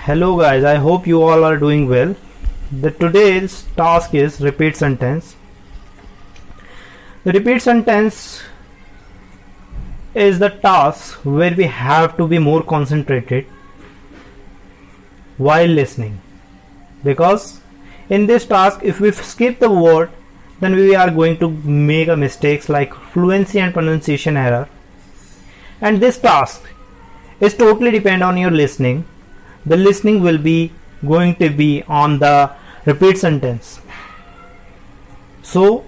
Hello guys, I hope you all are doing well. The today's task is repeat sentence. The repeat sentence is the task where we have to be more concentrated while listening, because in this task if we skip the word then we are going to make a mistakes like fluency and pronunciation error, and this task is totally depend on your listening. The listening will be going to be on the repeat sentence. So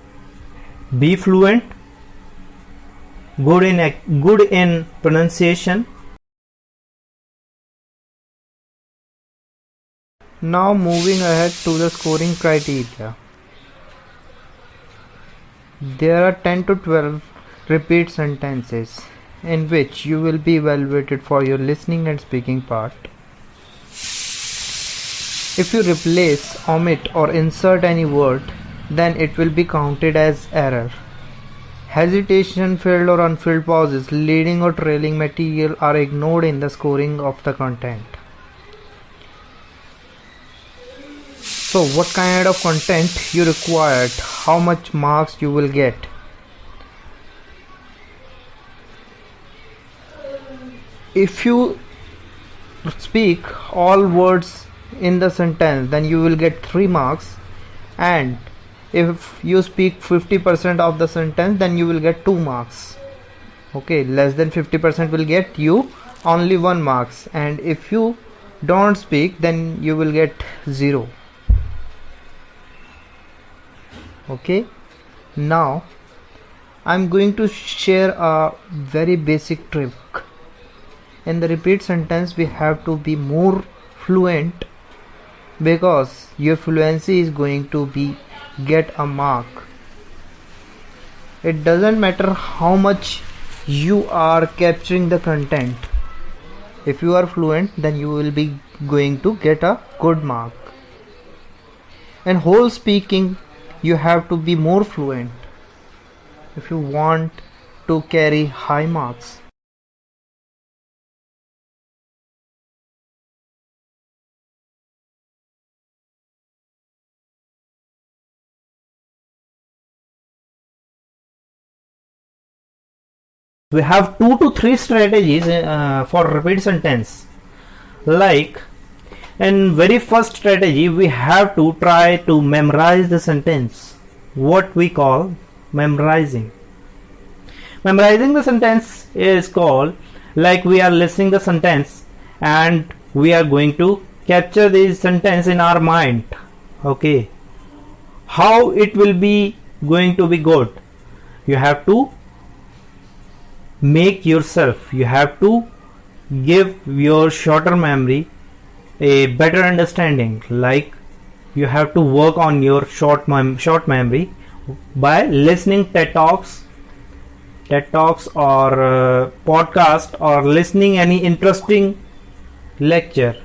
be fluent, good in pronunciation. Now moving ahead to the scoring criteria. There are 10 to 12 repeat sentences in which you will be evaluated for your listening and speaking part. If you replace, omit or insert any word, then it will be counted as error. Hesitation, filled or unfilled pauses, leading or trailing material are ignored in the scoring of the content. So what kind of content you required, how much marks you will get. If you speak all words in the sentence, then you will get 3 marks, and if you speak 50% of the sentence, then you will get 2 marks. Okay, less than 50% will get you only 1 marks, and if you don't speak then you will get 0. Okay, now I'm going to share a very basic trick. In the repeat sentence we have to be more fluent, because your fluency is going to be get a mark. It doesn't matter how much you are capturing the content. If you are fluent, then you will be going to get a good mark. In whole speaking you have to be more fluent if you want to carry high marks. We have 2 to 3 strategies for repeat sentence. Like in very first strategy, we have to try to memorize the sentence, what we call memorizing. Memorizing the sentence is called like we are listening the sentence and we are going to capture this sentence in our mind. Okay, how it will be going to be good? You have to make yourself, you have to give your shorter memory a better understanding. Like you have to work on your short memory by listening TED Talks or podcast, or listening any interesting lecture.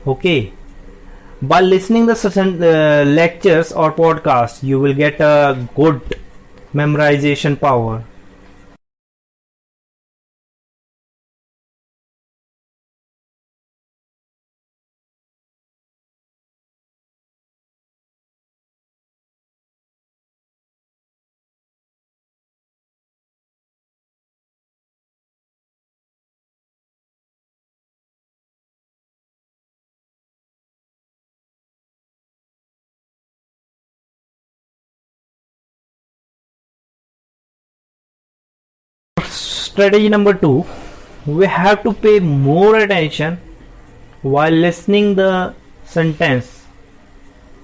Okay, by listening the lectures or podcasts you will get a good memorization power. Strategy number 2, we have to pay more attention while listening the sentence.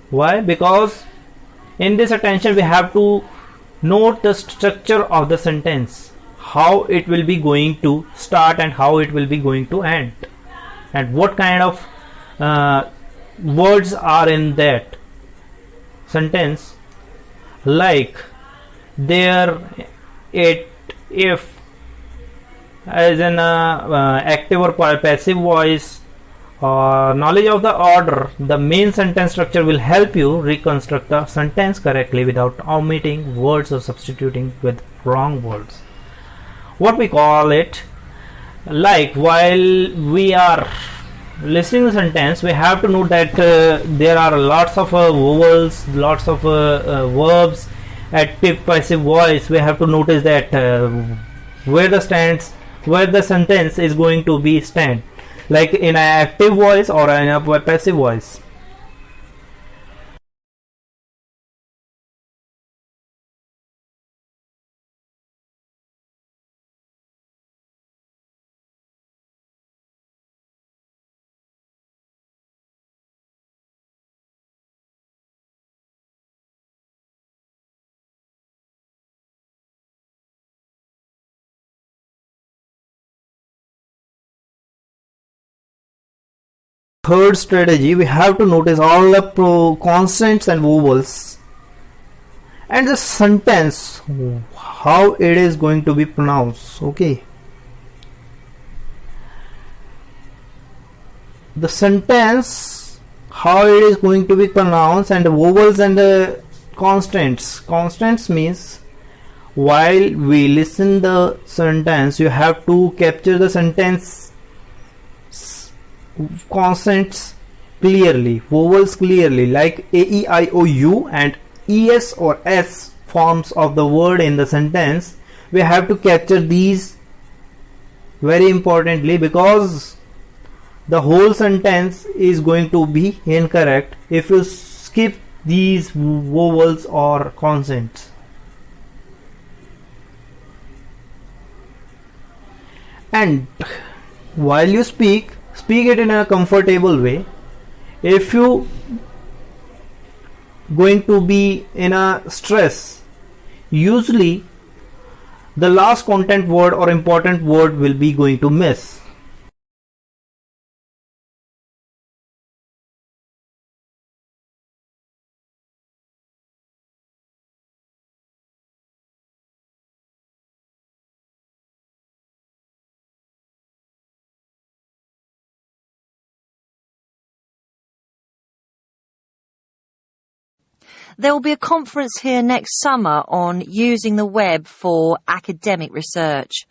Why? Because in this attention we have to note the structure of the sentence, how it will be going to start and how it will be going to end, and what kind of words are in that sentence. Like there, it, if, as an active or passive voice, or knowledge of the order. The main sentence structure will help you reconstruct the sentence correctly without omitting words or substituting with wrong words. What we call it, like while we are listening the sentence, we have to note that there are lots of vowels, lots of verbs. Active, passive voice. We have to notice that where the sentence is going to be stand, like in an active voice or in a passive voice. Third strategy, we have to notice all the consonants and vowels and the sentence, how it is going to be pronounced. Okay, the sentence, how it is going to be pronounced, and the vowels and the constants means while we listen the sentence, you have to capture the sentence consonants clearly, vowels clearly, like a, e, I, o, u and es or s forms of the word in the sentence. We have to capture these very importantly, because the whole sentence is going to be incorrect if you skip these vowels or consonants. And while you speak it in a comfortable way. If you going to be in a stress, usually the last content word or important word will be going to miss. There will be a conference here next summer on using the web for academic research.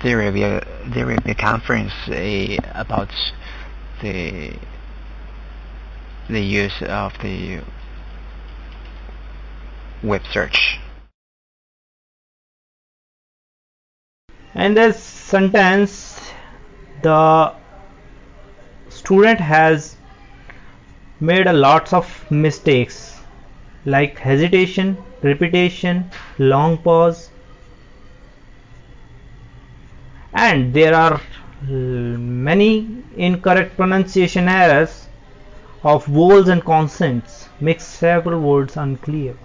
There will be a conference about the use of the web search. And this sentence, the student has made a lots of mistakes like hesitation, repetition, long pause, and there are many incorrect pronunciation errors of vowels and consonants, makes several words unclear.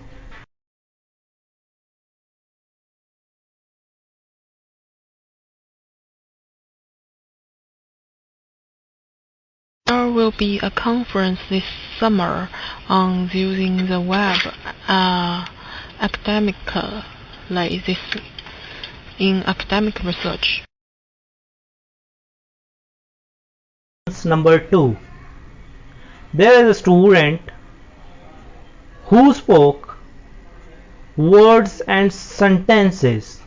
There will be a conference this summer on using the web academic like this in academic research. Number 2. There is a student who spoke words and sentences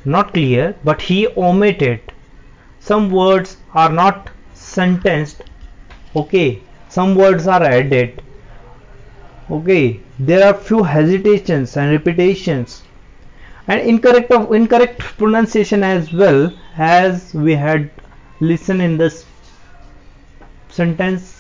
not clear, but he omitted. Some words are not sentenced. Okay, some words are added. Okay, there are few hesitations and repetitions and incorrect pronunciation as well, as we had listened in this sentence.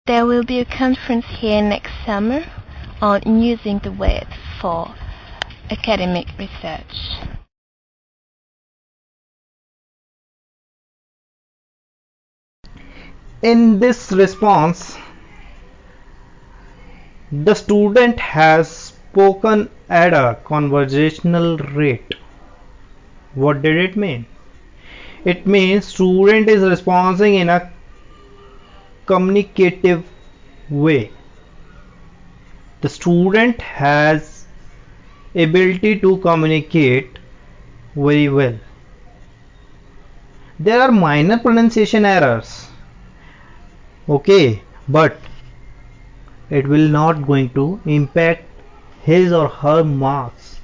There will be a conference here next summer on using the web for academic research. In this response, the student has spoken at a conversational rate. What did it mean? It means student is responding in a communicative way. The student has ability to communicate very well. There are minor pronunciation errors, okay, but it will not going to impact his or her marks.